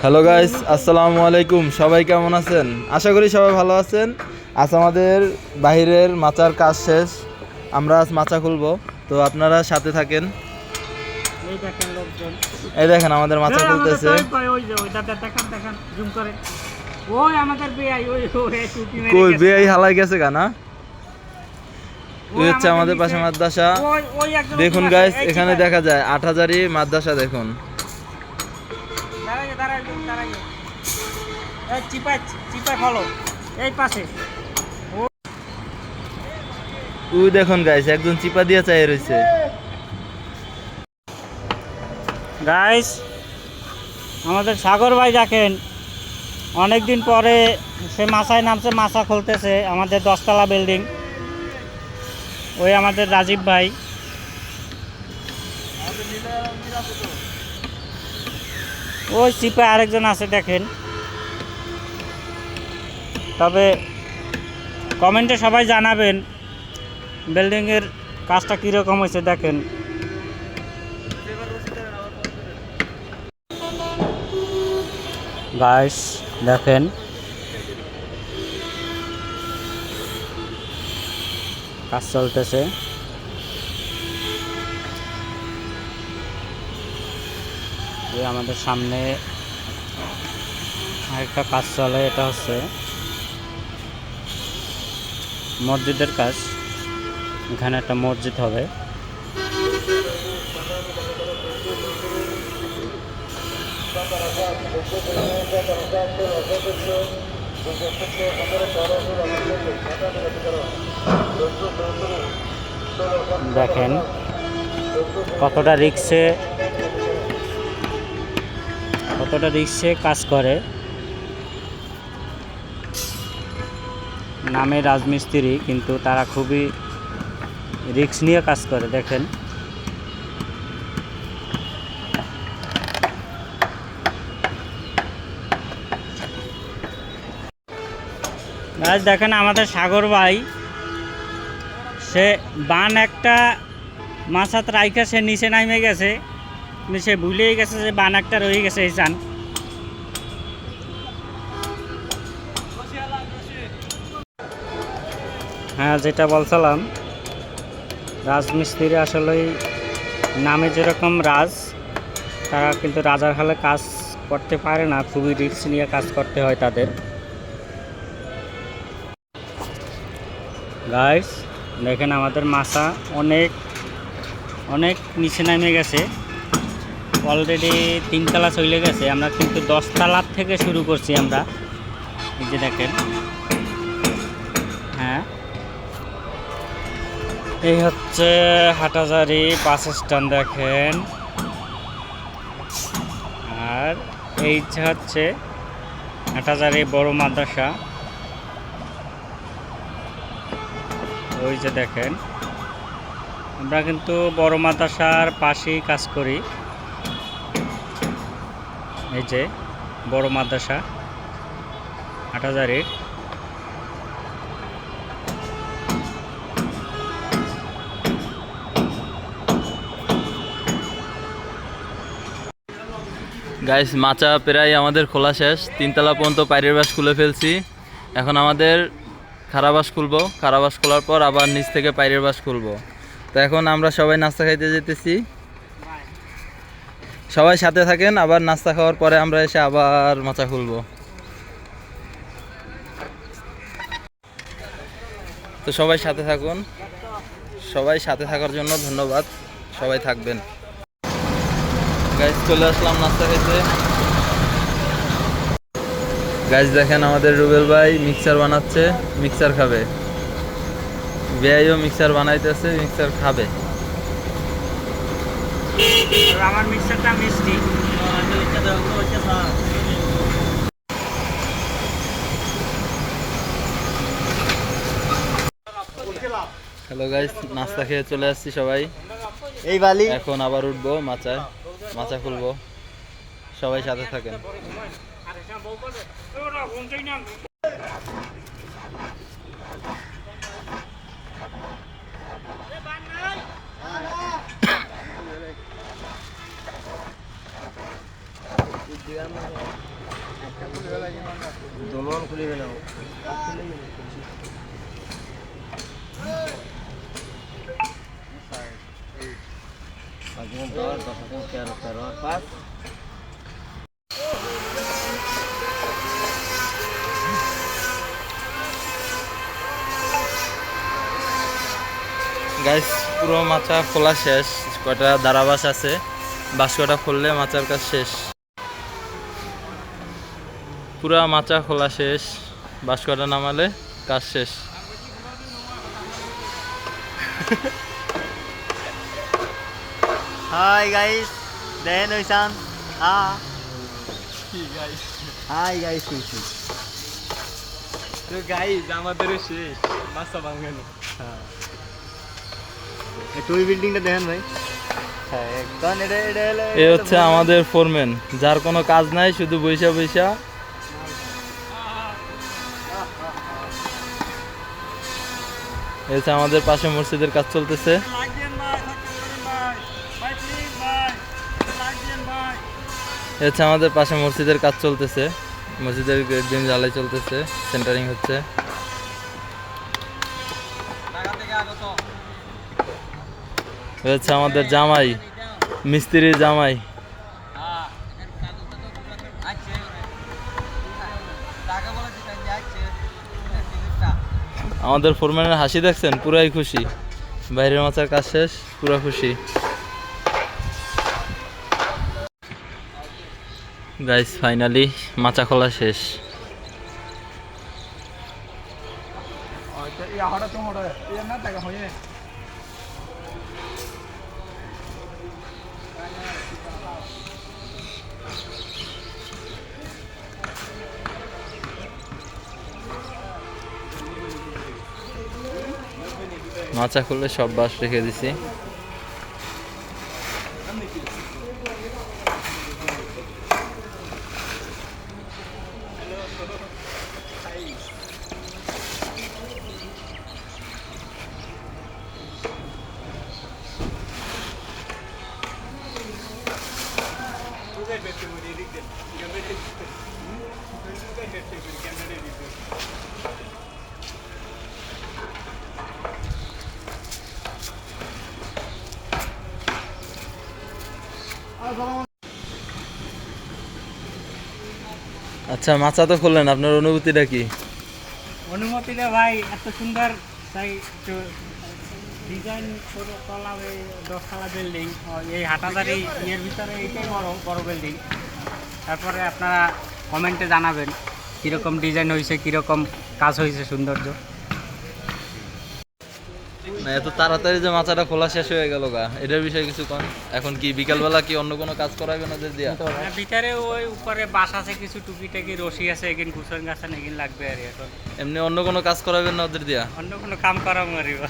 Hello guys, আসসালামু আলাইকুম। সবাই কেমন আছেন? আশা করি সবাই ভালো আছেন। আজ আমাদের বাহিরের মাচার কাজ শেষ, আমরা আজ মাচা খুলবো, তো আপনারা সাথে থাকেন। এই দেখেন আমাদের মাচা খুলতেছে। কই বেয়াই হালাই গেছে গানা। ওই হচ্ছে আমাদের পাশে মাদ্রাসা। দেখুন গাইস, এখানে দেখা যায় ৮০০০ই মাদ্রাসা। দেখুন ওই দেখুন গাইস, একজন চিপা দিয়ে চাই রয়েছে। গাইস, আমাদের সাগর ভাই দেখেন অনেকদিন পরে সে মাছায় নামছে, মাছা খুলতেছে আমাদের 10তলা বিল্ডিং। ওই আমাদের রাজীব ভাই, ওই চিপা আরেকজন আছে দেখেন। তবে কমেন্টে সবাই জানাবেন বিল্ডিংয়ের কাজটা কীরকম হয়েছে। দেখেন গাইস, দেখেন কাজ চলতেছে। এই আমাদের সামনে আরেকটা কাজ চলে, এটা হচ্ছে মসজিদের কাজ। এখানে একটা মসজিদ হবে। দেখেন কতটা রিক্সে কাজ করে। নামে রাজমিস্ত্রি, কিন্তু তারা খুবই রিক্স নিয়ে কাজ করে। দেখেন আজ দেখেন আমাদের সাগর ভাই, সে বান একটা মাছাত রাইখা সে নিচে নামে গেছে, সে ভুলেই গেছে যে বান একটা রয়ে গেছে। এই চান হ্যাঁ, যেটা বলছিলাম, রাজমিস্ত্রি আসলেই নামে যেরকম রাজ, তারা কিন্তু রাজার হালে কাজ করতে পারে না, খুবই রিস্ক নিয়ে কাজ করতে হয় তাদের। গাইস দেখেন আমাদের মাছা অনেক অনেক নিচে নামে গেছে, অলরেডি 3তলা চলে গেছে। আমরা কিন্তু 10তলার থেকে শুরু করছি আমরা। এই যে দেখেন, হ্যাঁ এই হচ্ছে হাটহাজারী বাস স্ট্যান্ড দেখেন। আর এই হচ্ছে হাটহাজারী বড় মাদ্রাসা। ওই যে দেখেন, আমরা কিন্তু বড় মাদ্রাসার পাশেই কাজ করি। এই যে বড় মাদ্রাসা হাটহাজারীর। গাইস, মাচা প্রায় আমাদের খোলা শেষ। 3তলা পর্যন্ত পাইরের বাস খুলে ফেলছি। এখন আমাদের খারাবাস খুলবো। খারাবাস খোলার পর আবার নিচ থেকে পাইরের বাস খুলবো। তো এখন আমরা সবাই নাস্তা খাইতে যেতেছি। সবাই সাথে থাকেন, আবার নাস্তা খাওয়ার পরে আমরা এসে আবার মাচা খুলবো। তো সবাই সাথে থাকুন। সবাই সাথে থাকার জন্য ধন্যবাদ। সবাই থাকবেন। গাইস, চলে আসলাম নাস্তা খাইতে। গাইস দেখেন, আমাদের রুবেল ভাই মিক্সার বানাচ্ছে, মিক্সার খাবে। বেআইও মিক্সার বানাইতেছে, মিক্সার খাবে। আমার মিক্সারটা মিষ্টি। হ্যালো গাইস, নাস্তা খেয়ে চলে আসছি সবাই। এই বালি এখন আবার উঠবো মাচায়, মাচা খুলবো। সবাই সাথে থাকেন। দোলন খুলে গেল পাঁচ গাইস পুরো মাচা খোলা শেষ, কয়টা দারাবাস আছে, বাস কটা খুললে মাচার কাজ শেষ। পুরা মাচা খোলা শেষ, বাস কটা নামালে কাজ শেষ। হাই গাইস দেন হইসান হাই গাইস কইছি তো গাইজ আমাদেরও শেষ মাছা ভাঙানো। একটু ওই বিল্ডিংটা দেখেন ভাই। হ্যাঁ একদম এটা এটা হলো এ হচ্ছে আমাদের ফোরম্যান, যার কোনো কাজ নাই, শুধু বৈশা বৈশা। এ হচ্ছে আমাদের পাশে মসজিদের কাজ চলতেছে। এ হচ্ছে আমাদের পাশে মসজিদের কাজ চলতেছে, মসজিদের দিন জ্বালাই চলতেছে, সেন্টারিং হচ্ছে। এ হচ্ছে আমাদের জামাই, মিস্ত্রির জামাই। আমাদের ফোরম্যানের হাসি দেখছেন, পুরাই খুশি। বাইরের মাচার কাজ শেষ, পুরা খুশি। গাইস ফাইনালি মাচা খোলা শেষ। মাচা খুললে সব বাস রেখে দিছি। আচ্ছা মাচা তো খুললেন, আপনার অনুভূতিটা কি? অনুমতিটা ভাই এত সুন্দর, তাই ডিজাইন তলা, এই 10তলা বিল্ডিং, এই হাটাদারি ইয়ের ভিতরে এইটাই বড় বড় বিল্ডিং। তারপরে আপনারা কমেন্টে জানাবেন কীরকম ডিজাইন হয়েছে, কীরকম কাজ হয়েছে, সৌন্দর্য। না এত তাড়াতাড়ি যে মাচাটা খোলা শেষ হয়ে গেল গা, এটার বিষয়ে কিছু কোন। এখন কি বিকালবেলা কি অন্য কোনো কাজ করাবেন ওদের দিয়া? ভিতরে ওই উপরে বাস আছে, কিছু টুকিটাকি রশি আছে, এগিন কুসন গাছ এগিন লাগবে আর এখন। এমনি অন্য কোনো কাজ করাবেন না ওদের দিয়া? অন্য কোনো কাম করা মারিব।